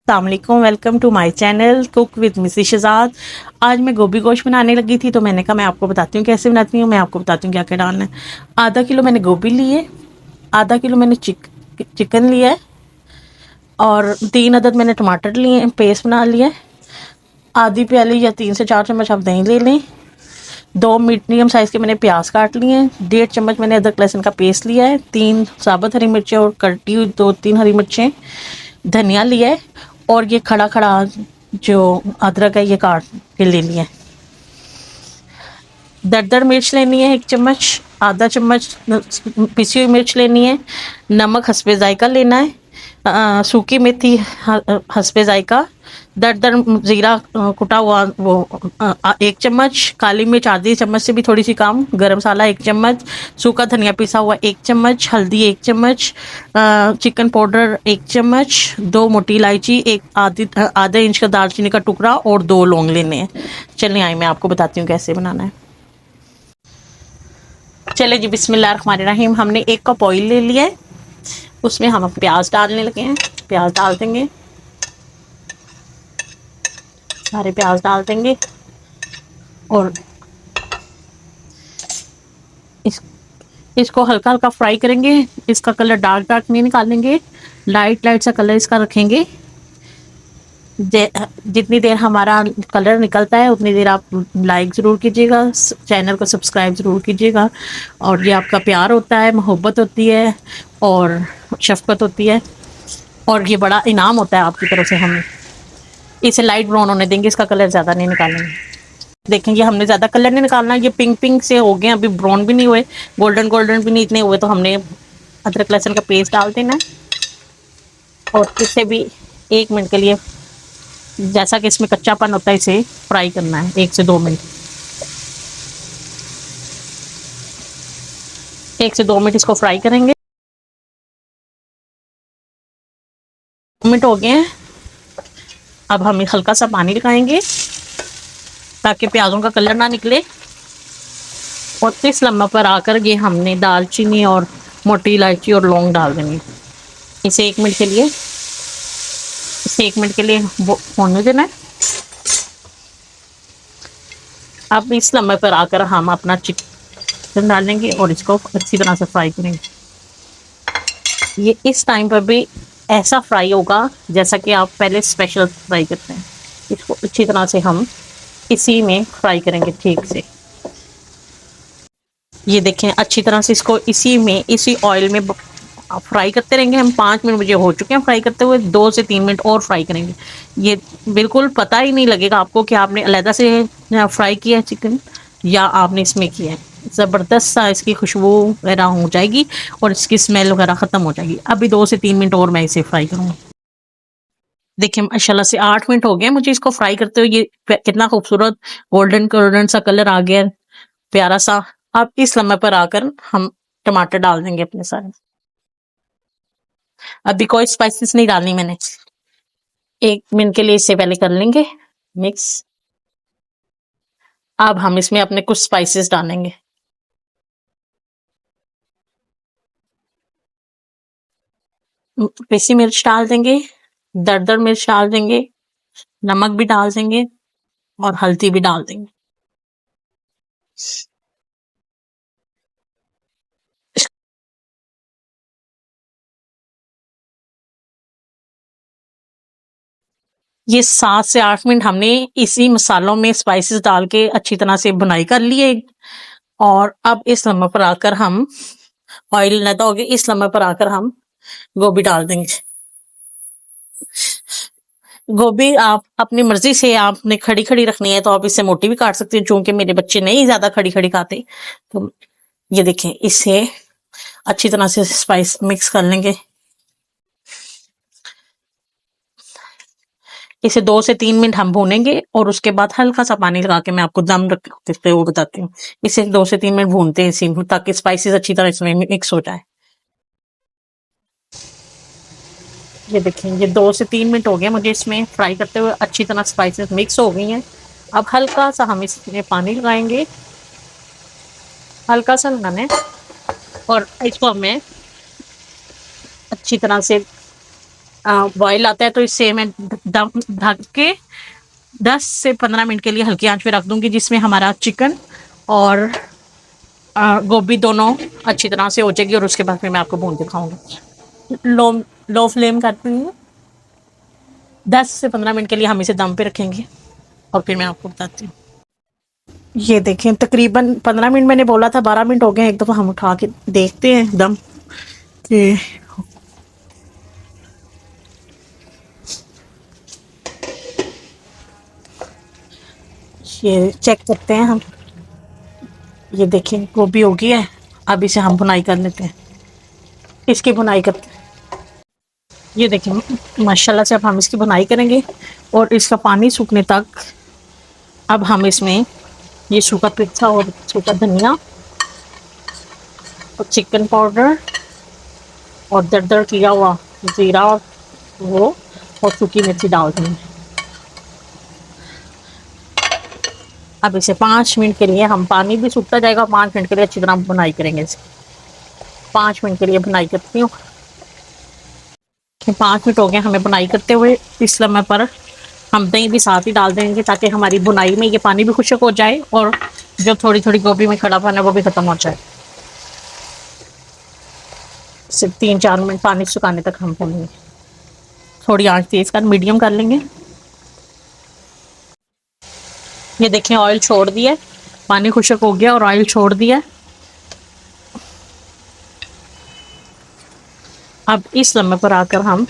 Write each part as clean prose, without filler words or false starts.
अस्सलामुअलैकुम, welcome to my channel cook with Mrs Shahzad. आज मैं गोभी गोश्त बनाने लगी थी तो मैंने कहा मैं आपको बताती हूँ कैसे बनाती हूँ। मैं आपको बताती हूँ क्या क्या डालना है। आधा किलो मैंने गोभी ली है, आधा किलो मैंने चिकन लिया है और 3 अदद मैंने टमाटर लिए हैं, पेस्ट बना लिया है। आधी प्याली या 3 से 4 चम्मच आप दही ले लें। 2 मीडियम साइज़ के मैंने प्याज काट लिए हैं। 1.5 चम्मच मैंने अदरक लहसुन का पेस्ट लिया है। 3 साबुत हरी मिर्चें और कटी हुई 2-3 हरी मिर्चें। धनिया लिया है और ये खड़ा खड़ा जो अदरक है ये काट के ले लिया है। दरदर मिर्च लेनी है 1 चम्मच, आधा चम्मच पिसी हुई मिर्च लेनी है। नमक हस्बे जायका लेना है। सूखी मेथी हस्बे जायका। दरदर ज़ीरा कुटा हुआ वो 1 चम्मच। काली मिर्च आधी चम्मच से भी थोड़ी सी कम। गरम मसाला 1 चम्मच। सूखा धनिया पिसा हुआ 1 चम्मच। हल्दी 1 चम्मच। चिकन पाउडर 1 चम्मच। 2 मोटी इलायची, एक आधे इंच का दालचीनी का टुकड़ा और 2 लौंग लेने हैं। चलिए आइए मैं आपको बताती हूँ कैसे बनाना है। चले जी, बिस्मिल्लाहिर्रहमानिर्रहीम। हमने 1 कप ऑयल ले लिया है, उसमें हम प्याज डालने लगे हैं। प्याज डाल देंगे, सारे प्याज डाल देंगे और इस इसको हल्का हल्का फ्राई करेंगे। इसका कलर डार्क डार्क नहीं निकालेंगे, लाइट लाइट सा कलर इसका रखेंगे। जितनी देर हमारा कलर निकलता है उतनी देर आप लाइक ज़रूर कीजिएगा, चैनल को सब्सक्राइब ज़रूर कीजिएगा। और ये आपका प्यार होता है, मोहब्बत होती है और शफकत होती है और ये बड़ा इनाम होता है आपकी तरफ से। हम इसे लाइट ब्राउन होने देंगे, इसका कलर ज़्यादा नहीं निकालेंगे। देखेंगे हमने ज़्यादा कलर नहीं निकालना, ये पिंक पिंक से हो गए, अभी ब्राउन भी नहीं हुए, गोल्डन गोल्डन भी नहीं इतने हुए, तो हमने अदरक लहसुन का पेस्ट डाल देना है और इसे भी 1 मिनट के लिए, जैसा कि इसमें कच्चापन होता है, इसे फ्राई करना है 1 से 2 मिनट। 1 से 2 मिनट इसको फ्राई करेंगे। 2 मिनट हो गए हैं। अब हम हल्का सा पानी लगाएंगे ताकि प्याजों का कलर ना निकले और इस लम्बा पर आकर ये हमने दालचीनी और मोटी इलायची और लौंग डाल देंगे। इसे 1 मिनट के लिए होने देना है। अब इस लम्बे पर आकर हम अपना चिकन डालेंगे और इसको अच्छी तरह से फ्राई करेंगे। ये इस टाइम पर भी ऐसा फ्राई होगा जैसा कि आप पहले स्पेशल फ्राई करते हैं। इसको अच्छी तरह से हम इसी में फ्राई करेंगे ठीक से। ये देखें, अच्छी तरह से इसको इसी ऑयल में फ्राई करते रहेंगे। हम 5 मिनट मुझे हो चुके हैं फ्राई करते हुए, 2 से 3 मिनट और फ्राई करेंगे। ये बिल्कुल पता ही नहीं लगेगा आपको कि आपने अलहदा से फ्राई किया है चिकन या आपने इसमें किया है। ज़बरदस्त सा इसकी खुशबू वगैरह हो जाएगी और इसकी स्मेल वगैरह ख़त्म हो जाएगी। अभी 2 से 3 मिनट और मैं इसे फ्राई करूँगी। देखिए माशाल्लाह से 8 मिनट हो गए मुझे इसको फ्राई करते हुए। ये कितना खूबसूरत गोल्डन गोल्डन सा कलर आ गया है, प्यारा सा। अब इस लम्हे पर आकर हम टमाटर डाल देंगे अपने सारे। अभी कोई स्पाइसेस नहीं डालनी मैंने। 1 मिनट के लिए इससे पहले कर लेंगे मिक्स। अब हम इसमें अपने कुछ स्पाइसेस डालेंगे। पिसी मिर्च डाल देंगे, दरदर मिर्च डाल देंगे, नमक भी डाल देंगे और हल्दी भी डाल देंगे। ये 7 से 8 मिनट हमने इसी मसालों में स्पाइसेस डाल के अच्छी तरह से बुनाई कर ली है। और अब इस लम्हे पर आकर हम ऑयल लगा हो गया, इस लम्हे पर आकर हम गोभी डाल देंगे। गोभी आप अपनी मर्जी से, आपने खड़ी खड़ी रखनी है तो आप इससे मोटी भी काट सकते हैं, चूंकि मेरे बच्चे नहीं ज्यादा खड़ी खड़ी खाते। तो ये देखें, इसे अच्छी तरह से स्पाइस मिक्स कर लेंगे। इसे 2 से 3 मिनट हम भूनेंगे और उसके बाद हल्का सा पानी लगा के मैं आपको दम रखते हुए बताती हूँ। इसे 2 से 3 मिनट भूनते हैं इसी में, ताकि स्पाइसेस अच्छी तरह इसमें मिक्स हो जाए। ये देखें, ये 2 से 3 मिनट हो गए मुझे इसमें फ्राई करते हुए, अच्छी तरह स्पाइसेस मिक्स हो गई हैं। अब हल्का सा हम इसमें पानी लगाएंगे, हल्का सा लगाना है और इसको हमें अच्छी तरह से बॉयल आता है तो इससे मैं दम ढक के 10 से 15 मिनट के लिए हल्की आंच पे रख दूंगी, जिसमें हमारा चिकन और गोभी दोनों अच्छी तरह से हो जाएगी। और उसके बाद फिर मैं आपको भून के दिखाऊंगी। लो फ्लेम कर दूंगी। 10 से 15 मिनट के लिए हम इसे दम पे रखेंगे और फिर मैं आपको बताती हूँ। ये देखें, तकरीबन 15 मिनट मैंने बोला था, 12 मिनट हो गए। एक दफ़ा हम उठा के देखते हैं दम कि ये चेक करते हैं हम। ये देखें, गोभी हो गई है। अब इसे हम भुनाई कर लेते हैं। इसकी भुनाई करते हैं। ये देखें, माशाल्लाह से अब हम इसकी भुनाई करेंगे और इसका पानी सूखने तक। अब हम इसमें ये सूखा पिस्ता और सूखा धनिया और चिकन पाउडर और दरदर किया हुआ जीरा और वो और सूखी मिर्ची डाल देंगे। अब इसे 5 मिनट के लिए हम, पानी भी सूखता जाएगा, 5 मिनट के लिए अच्छी तरह भुनाई करेंगे इसे। 5 मिनट के लिए भुनाई करती हूँ। 5 मिनट हो गए हमें भुनाई करते हुए। इस समय पर हम दही भी साथ ही डाल देंगे ताकि हमारी भुनाई में ये पानी भी खुश्क हो जाए और जो थोड़ी थोड़ी गोभी में खड़ा पाना है वो भी ख़त्म हो जाए। सिर्फ 3-4 मिनट पानी सुखाने तक हम भूनेंगे। थोड़ी आंच तेज कर मीडियम कर लेंगे। ये देखें, ऑयल छोड़ दिया, पानी खुश्क हो गया और ऑयल छोड़ दिया। अब इस समय पर आकर हम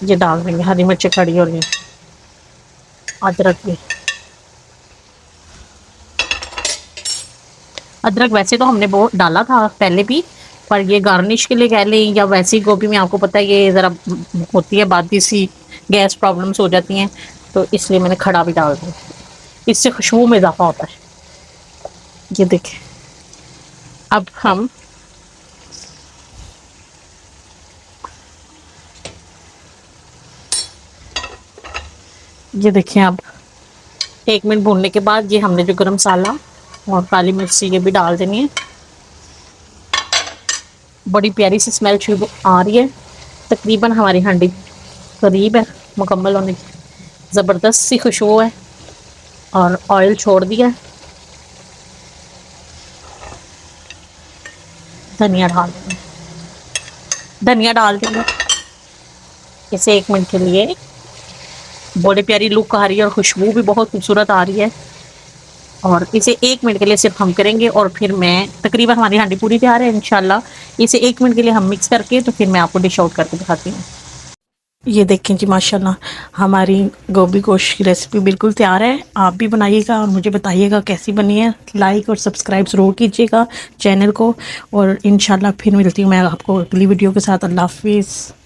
ये डाल देंगे हरी मिर्ची खड़ी और ये अदरक भी। अदरक वैसे तो हमने बहुत डाला था पहले भी, पर ये गार्निश के लिए कह लें या वैसे ही गोभी में आपको पता है ये ज़रा होती है बादी सी, गैस प्रॉब्लम्स हो जाती हैं, तो इसलिए मैंने खड़ा भी डाल दिया। इससे खुशबू में इजाफा होता है। ये देखें, अब हम ये देखें, अब 1 मिनट भूनने के बाद ये हमने जो गरम मसाला और काली मिर्ची ये भी डाल देनी है। बड़ी प्यारी सी स्मेल शुरू आ रही है। तकरीबन हमारी हांडी करीब है मुकम्मल होने की। ज़बरदस्त सी खुशबू है और ऑयल छोड़ दिया। धनिया डाल देंगे। धनिया डाल देंगे। इसे 1 मिनट के लिए, बड़ी प्यारी लुक आ रही है और खुशबू भी बहुत खूबसूरत आ रही है। और इसे 1 मिनट के लिए सिर्फ हम करेंगे और फिर मैं, तकरीबन हमारी हांडी पूरी तैयार है इंशाल्लाह। इसे 1 मिनट के लिए हम मिक्स करके तो फिर मैं आपको डिश आउट करके दिखाती हूँ। ये देखें जी, माशाल्लाह हमारी गोभी गोश्त की रेसिपी बिल्कुल तैयार है। आप भी बनाइएगा और मुझे बताइएगा कैसी बनी है। लाइक और सब्सक्राइब ज़रूर कीजिएगा चैनल को। और इंशाल्लाह फिर मिलती हूँ मैं आपको अगली वीडियो के साथ। अल्लाह हाफिज़।